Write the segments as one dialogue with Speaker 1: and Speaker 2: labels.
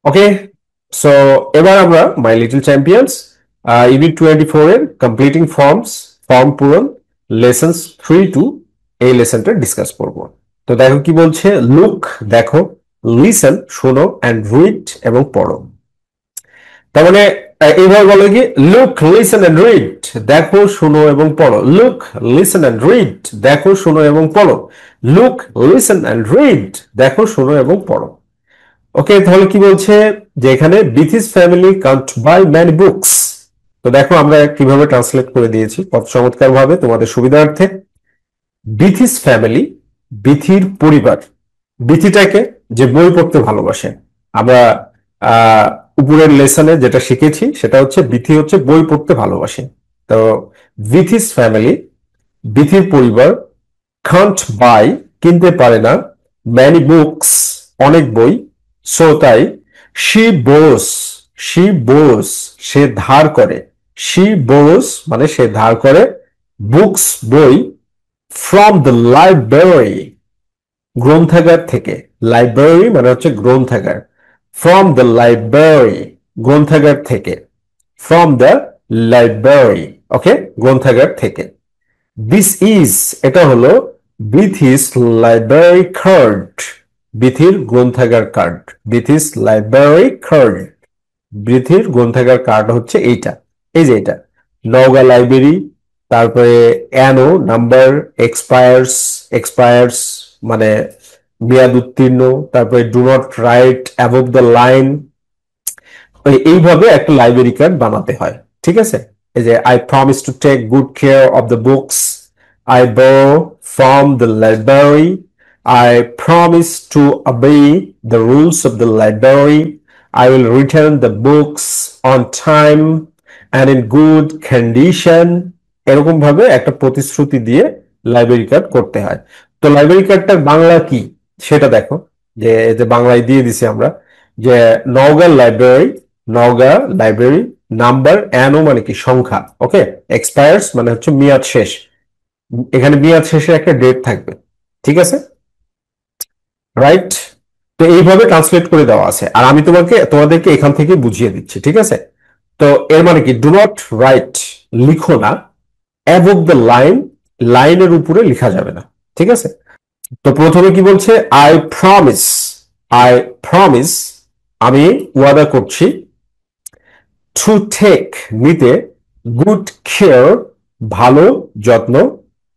Speaker 1: ওকে, so এবার আমরা my little champions unit 24 এর কমপ্লিটিং ফর্ম পূরণ লেসন্স 3 টু এই লেসনটা ডিসকাস করব। তো দেখো কি বলছে, লুক দেখো, লিসেন শোনো, অ্যান্ড রিড এবং পড়ো। তার মানে এইভাবে বলে কি, লুক লিসেন অ্যান্ড রিড, দেখো শোনো এবং পড়ো। লুক লিসেন অ্যান্ড রিড, দেখো শোনো এবং পড়ো। লুক লিসেন অ্যান্ড রিড, দেখো শোনো এবং পড়ো। ওকে, তাহলে কি বলছে যে এখানে Bithi's family can't buy many books. তো দেখো আমরা কিভাবে ট্রান্সলেট করে দিয়েছি কত চমৎকার ভাবে তোমাদের সুবিধার্থে। বিথিস ফ্যামিলি, বিথির পরিবার। বিথিটাকে যে বই পড়তে ভালোবাসে, আমরা আহ উপরের লেসনে যেটা শিখেছি সেটা হচ্ছে বিথি হচ্ছে বই পড়তে ভালোবাসে। তো বিথিস ফ্যামিলি, বিথির পরিবার, কান্ট বাই কিনতে পারে না, ম্যানি বুকস অনেক বই, সো তাই, শি বোস, শি বোস সে ধার করে, শি বোস মানে সে ধার করে, বুকস বই, ফ্রম দ্য লাইব্রেরি গ্রন্থাগার থেকে। লাইব্রেরি মানে হচ্ছে গ্রন্থাগার। ফ্রম দ্য লাইব্রেরি গ্রন্থাগার থেকে, ফ্রম দ্য লাইব্রেরি ওকে গ্রন্থাগার থেকে। দিস ইজ এটা হলো বিথিস লাইব্রেরি কার্ড, বিথির গ্রন্থাগার কার্ড। বিথিস লাইব্রেরি কার্ড, বিথির গ্রন্থাগার কার্ড হচ্ছে এইটা, এই যে এটা। নওগাঁ লাইব্রেরি, তারপরে অ্যানো নাম্বার, এক্সপায়ার্স, এক্সপায়ার্স মানে মেয়াদ উত্তীর্ণ, তারপরে do not right above the line. এইভাবে একটা লাইব্রেরি কার্ড বানাতে হয়, ঠিক আছে। এই যে I promise to take good care of the books I borrow from the library, I promise to obey the rules of the library, I will return the books on time and in good condition। এরকম ভাবে একটা প্রতিশ্রুতি দিয়ে library card করতে হয়। তো library কার্ডটার Bangla কি সেটা দেখো, যে বাংলায় দিয়ে দিছি আমরা, যে Naogaon library, Naogaon library, number অ্যানো মানে কি সংখ্যা, ওকে, এক্সপায়ার্স মানে হচ্ছে মেয়াদ শেষ, এখানে মেয়াদ শেষে একটা ডেট থাকবে, ঠিক আছে, রাইট। তো এইভাবে ট্রান্সলেট করে দেওয়া আছে, আর আমি তোমাদেরকে এখান থেকে বুঝিয়ে দিচ্ছি, ঠিক আছে। তো এর মানে কি, ডু নট রাইট লিখো না, অ্যাবভ দ্য লাইন লাইনের উপরে লেখা যাবে না, ঠিক আছে। তো প্রথমে কি বলছে, আই প্রমিস, আই প্রমিস আমি ওয়াদা করছি, টু টেক নিতে, গুড কেয়ার ভালো যত্ন,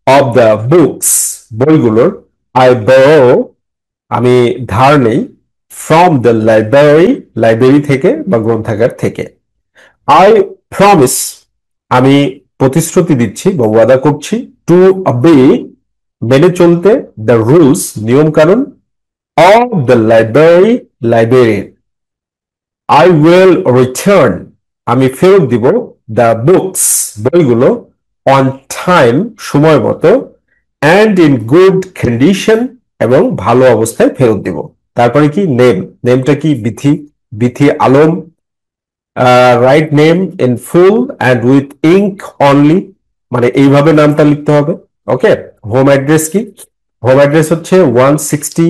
Speaker 1: অব দ্য বুকস বইগুলোর, আই borrow আমি ধার নেই, ফ্রম দ্য লাইব্রেরি লাইব্রেরি থেকে বা গ্রন্থাগার থেকে। আই প্রমিস আমি প্রতিশ্রুতি দিচ্ছি বা ওয়াদা করছি, টু অবে মেনে চলতে, দ্য রুলস নিয়ম কানুন, অফ দ্য লাইব্রেরি লাইব্রেরির, আই উইল রিটার্ন আমি ফেরত দিব, দ্য বুকস বইগুলো, অন টাইম সময় মতো, অ্যান্ড ইন গুড কন্ডিশন এবং ভালো অবস্থায় ফেরত দিব। তারপরে কি, নেম, নেমটা কি, Bithi, Bithi Alam, right name in full and with ink only, মানে এইভাবে নামটা লিখতে হবে, ওকে। হোম অ্যাড্রেস কি, হোম অ্যাড্রেস হচ্ছে 160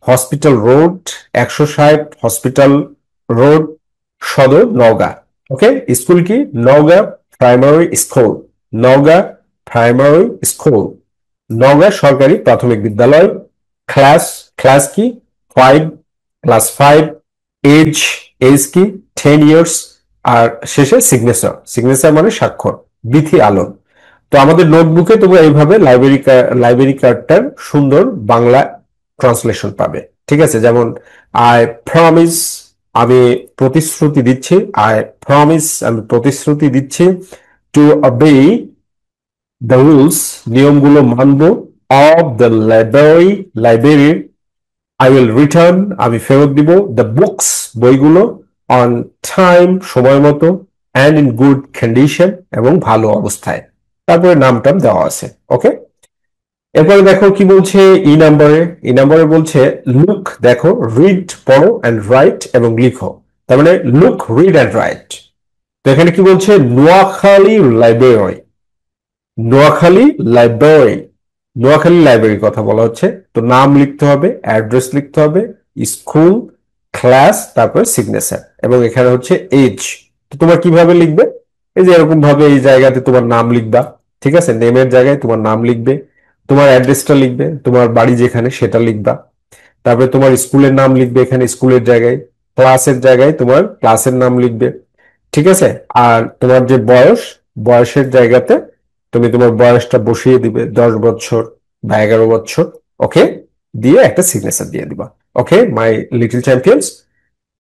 Speaker 1: হসপিটাল রোড, 160 হসপিটাল রোড, সদর, নওগাঁ, ওকে। স্কুল কি, Naogaon primary school, Naogaon primary school, Naogaon সরকারি প্রাথমিক বিদ্যালয়। ক্লাস, ক্লাস কি, 5, ক্লাস 5। এজ, এজ কি, 10 ইয়ার্স। আর শেষে সিগনেচার, সিগনেচার মানে স্বাক্ষর, বিথি আলম। তো আমাদের নোটবুকে তোমরা এইভাবে লাইব্রেরি কার্ডটার সুন্দর বাংলা ট্রান্সলেশন পাবে, ঠিক আছে। যেমন আই প্রমিস আমি প্রতিশ্রুতি দিচ্ছি, আই প্রমিস আমি প্রতিশ্রুতি দিচ্ছি, টু অবে দ্য রুলস নিয়মগুলো মানব, অফ দ্য লাইব্রেরি লাইব্রেরির, আই উইল রিটার্ন আমি ফেরত দিব, দ্য বুকস বইগুলো, অন টাইম সময় মতো, অ্যান্ড ইন গুড কন্ডিশন এবং ভালো অবস্থায়। তারপরে নামটাম দেওয়া আছে, ওকে। এরপরে দেখো কি বলছে, ই নাম্বারে, ই নাম্বারে বলছে লুক দেখো, রিড পড়ো, অ্যান্ড রাইট এবং লিখো। তার মানে লুক, রিড অ্যান্ড রাইট। তো এখানে কি বলছে, নোয়াখালী লাইব্রেরি, নোয়াখালী লাইব্রেরি, নোয়াখালী লাইব্রেরির কথা বলা হচ্ছে। তো নাম লিখতে হবে, অ্যাড্রেস লিখতে হবে, স্কুল, ক্লাস, তারপরে সিগনেচার, এবং এখানে হচ্ছে এজ। তো তোমার কিভাবে লিখবে? এই যে এরকম ভাবে এই জায়গাতে তোমার নাম লিখবা, ঠিক আছে, নেমের জায়গায় তোমার নাম লিখবে, তোমার অ্যাড্রেসটা লিখবে, তোমার বাড়ি যেখানে সেটা লিখবা, তারপরে তোমার স্কুলের নাম লিখবে এখানে স্কুলের জায়গায়, ক্লাসের জায়গায় তোমার ক্লাসের নাম লিখবে, ঠিক আছে। আর তোমার যে বয়স, বয়সের জায়গাতে তুমি তোমার বয়সটা বসিয়ে দিবে, 10 বছর বা 11 বছর, ওকে, দিয়ে একটা সিগনেচার দিয়ে দিবা। ওকে মাই লিটল চ্যাম্পিয়ন্স,